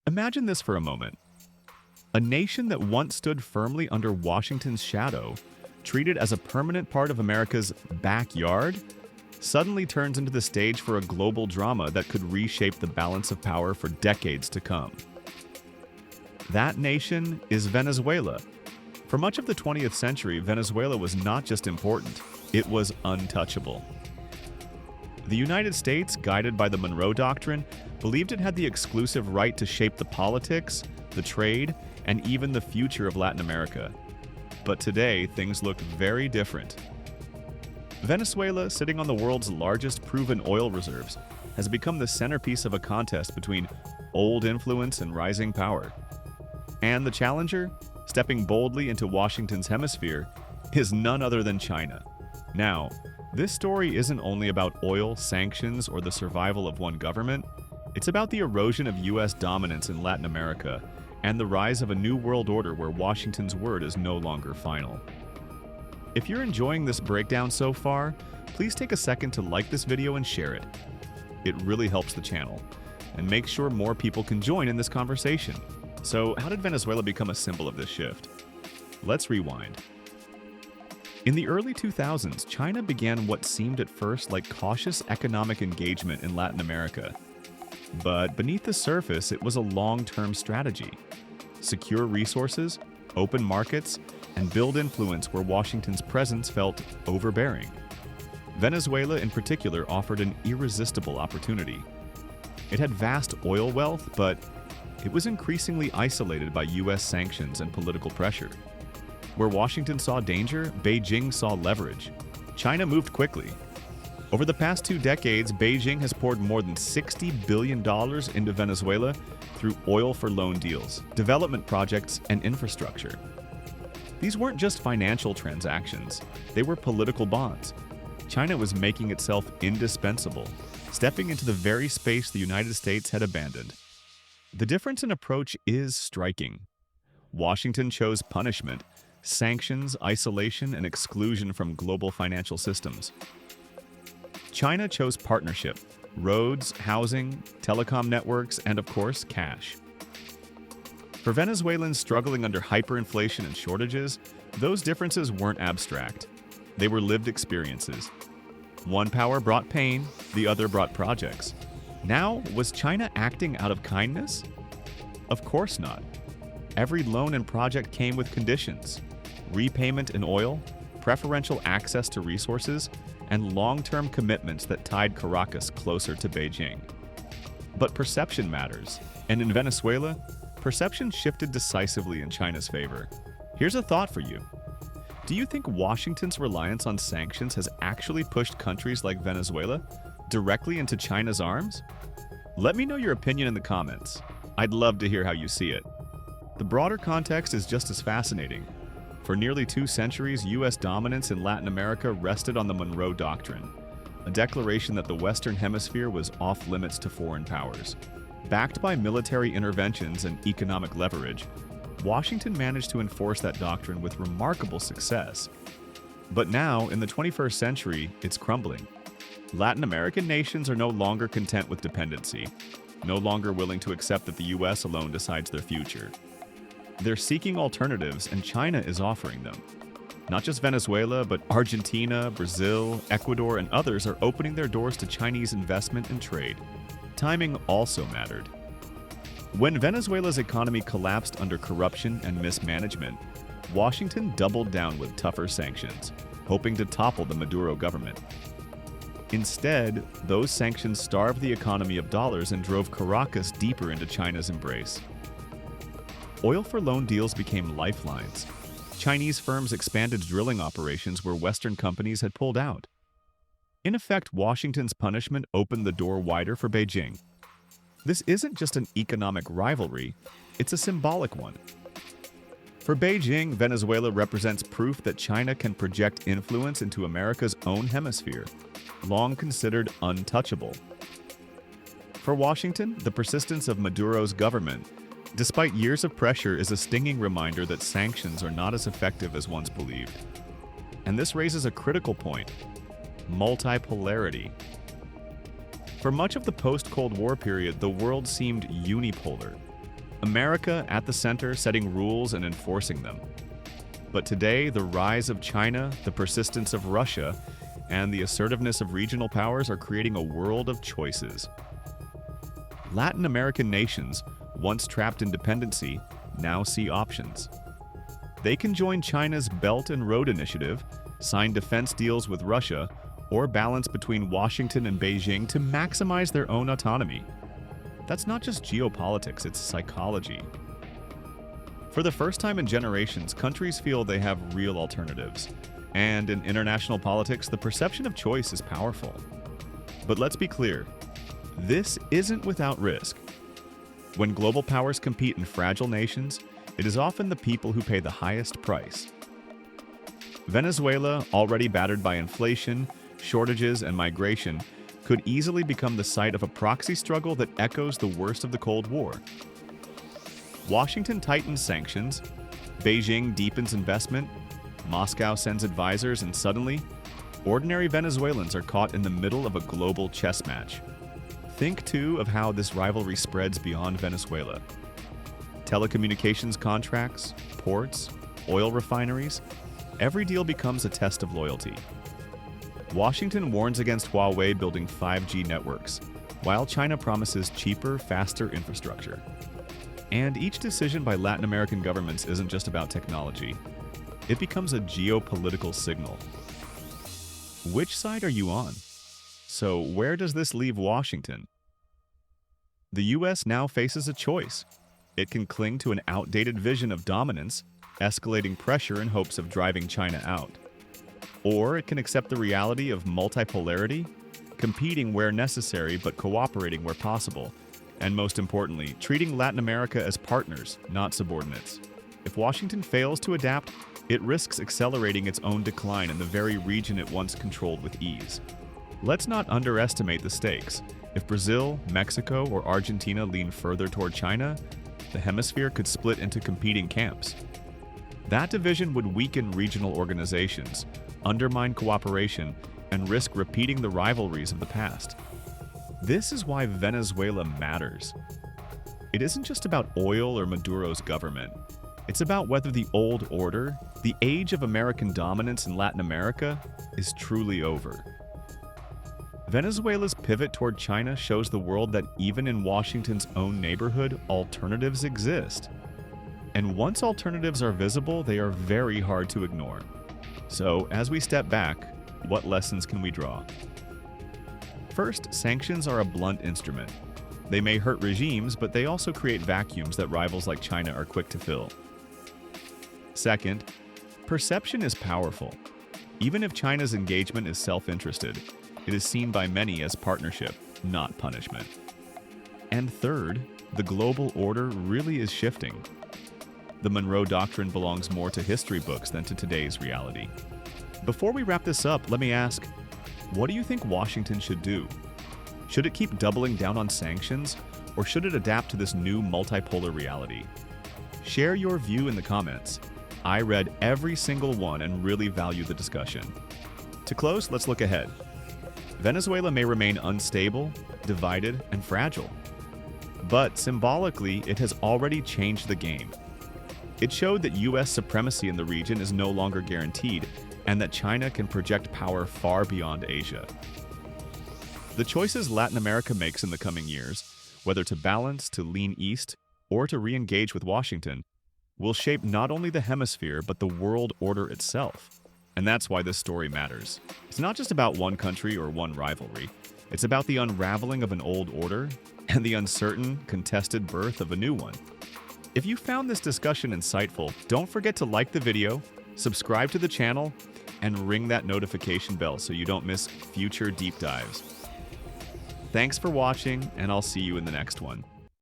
Imagine this for a moment. A nation that once stood firmly under Washington's shadow, treated as a permanent part of America's backyard, suddenly turns into the stage for a global drama that could reshape the balance of power for decades to come. That nation is Venezuela. For much of the 20th century, Venezuela was not just important, it was untouchable. The United States, guided by the Monroe Doctrine, believed it had the exclusive right to shape the politics, the trade, and even the future of Latin America. But today, things look very different. Venezuela, sitting on the world's largest proven oil reserves, has become the centerpiece of a contest between old influence and rising power. And the challenger, stepping boldly into Washington's hemisphere, is none other than China. Now, this story isn't only about oil, sanctions, or the survival of one government. It's about the erosion of U.S. dominance in Latin America and the rise of a new world order where Washington's word is no longer final. If you're enjoying this breakdown so far, please take a second to like this video and share it. It really helps the channel, and make sure more people can join in this conversation. So, how did Venezuela become a symbol of this shift? Let's rewind. In the early 2000s, China began what seemed at first like cautious economic engagement in Latin America. But beneath the surface, it was a long-term strategy. Secure resources, open markets, and build influence where Washington's presence felt overbearing. Venezuela, in particular, offered an irresistible opportunity. It had vast oil wealth, but it was increasingly isolated by U.S. sanctions and political pressure. Where Washington saw danger, Beijing saw leverage. China moved quickly. Over the past 2 decades, Beijing has poured more than $60 billion into Venezuela through oil-for-loan deals, development projects, and infrastructure. These weren't just financial transactions, they were political bonds. China was making itself indispensable, stepping into the very space the United States had abandoned. The difference in approach is striking. Washington chose punishment, sanctions, isolation, and exclusion from global financial systems. China chose partnership, roads, housing, telecom networks, and of course, cash. For Venezuelans struggling under hyperinflation and shortages, those differences weren't abstract. They were lived experiences. One power brought pain, the other brought projects. Now, was China acting out of kindness? Of course not. Every loan and project came with conditions: repayment in oil, preferential access to resources, and long-term commitments that tied Caracas closer to Beijing. But perception matters, and in Venezuela, perception shifted decisively in China's favor. Here's a thought for you. Do you think Washington's reliance on sanctions has actually pushed countries like Venezuela directly into China's arms? Let me know your opinion in the comments. I'd love to hear how you see it. The broader context is just as fascinating. For nearly 2 centuries, U.S. dominance in Latin America rested on the Monroe Doctrine, a declaration that the Western Hemisphere was off-limits to foreign powers. Backed by military interventions and economic leverage, Washington managed to enforce that doctrine with remarkable success. But now, in the 21st century, it's crumbling. Latin American nations are no longer content with dependency, no longer willing to accept that the U.S. alone decides their future. They're seeking alternatives, and China is offering them. Not just Venezuela, but Argentina, Brazil, Ecuador, and others are opening their doors to Chinese investment and trade. Timing also mattered. When Venezuela's economy collapsed under corruption and mismanagement, Washington doubled down with tougher sanctions, hoping to topple the Maduro government. Instead, those sanctions starved the economy of dollars and drove Caracas deeper into China's embrace. Oil-for-loan deals became lifelines. Chinese firms expanded drilling operations where Western companies had pulled out. In effect, Washington's punishment opened the door wider for Beijing. This isn't just an economic rivalry, it's a symbolic one. For Beijing, Venezuela represents proof that China can project influence into America's own hemisphere, long considered untouchable. For Washington, the persistence of Maduro's government, despite years of pressure, is a stinging reminder that sanctions are not as effective as once believed. And this raises a critical point: multipolarity. For much of the post-Cold War period, the world seemed unipolar. America at the center, setting rules and enforcing them. But today, the rise of China, the persistence of Russia, and the assertiveness of regional powers are creating a world of choices. Latin American nations, once trapped in dependency, now see options. They can join China's Belt and Road Initiative, sign defense deals with Russia, or balance between Washington and Beijing to maximize their own autonomy. That's not just geopolitics, it's psychology. For the first time in generations, countries feel they have real alternatives. And in international politics, the perception of choice is powerful. But let's be clear, this isn't without risk. When global powers compete in fragile nations, it is often the people who pay the highest price. Venezuela, already battered by inflation, shortages, and migration, could easily become the site of a proxy struggle that echoes the worst of the Cold War. Washington tightens sanctions, Beijing deepens investment, Moscow sends advisors, and suddenly, ordinary Venezuelans are caught in the middle of a global chess match. Think, too, of how this rivalry spreads beyond Venezuela. Telecommunications contracts, ports, oil refineries, every deal becomes a test of loyalty. Washington warns against Huawei building 5G networks, while China promises cheaper, faster infrastructure. And each decision by Latin American governments isn't just about technology. It becomes a geopolitical signal. Which side are you on? So where does this leave Washington? The US now faces a choice. It can cling to an outdated vision of dominance, escalating pressure in hopes of driving China out. Or it can accept the reality of multipolarity, competing where necessary but cooperating where possible, and most importantly, treating Latin America as partners, not subordinates. If Washington fails to adapt, it risks accelerating its own decline in the very region it once controlled with ease. Let's not underestimate the stakes. If Brazil, Mexico, or Argentina lean further toward China, the hemisphere could split into competing camps. That division would weaken regional organizations, undermine cooperation, and risk repeating the rivalries of the past. This is why Venezuela matters. It isn't just about oil or Maduro's government. It's about whether the old order, the age of American dominance in Latin America, is truly over. Venezuela's pivot toward China shows the world that even in Washington's own neighborhood, alternatives exist. And once alternatives are visible, they are very hard to ignore. So, as we step back, what lessons can we draw? First, sanctions are a blunt instrument. They may hurt regimes, but they also create vacuums that rivals like China are quick to fill. Second, perception is powerful. Even if China's engagement is self-interested, it is seen by many as partnership, not punishment. And third, the global order really is shifting. The Monroe Doctrine belongs more to history books than to today's reality. Before we wrap this up, let me ask, what do you think Washington should do? Should it keep doubling down on sanctions, or should it adapt to this new multipolar reality? Share your view in the comments. I read every single one and really value the discussion. To close, let's look ahead. Venezuela may remain unstable, divided, and fragile. But symbolically, it has already changed the game. It showed that US supremacy in the region is no longer guaranteed, and that China can project power far beyond Asia. The choices Latin America makes in the coming years, whether to balance, to lean east, or to re-engage with Washington, will shape not only the hemisphere, but the world order itself. And that's why this story matters. It's not just about one country or one rivalry. It's about the unraveling of an old order and the uncertain, contested birth of a new one. If you found this discussion insightful, don't forget to like the video, subscribe to the channel, and ring that notification bell so you don't miss future deep dives. Thanks for watching, and I'll see you in the next one.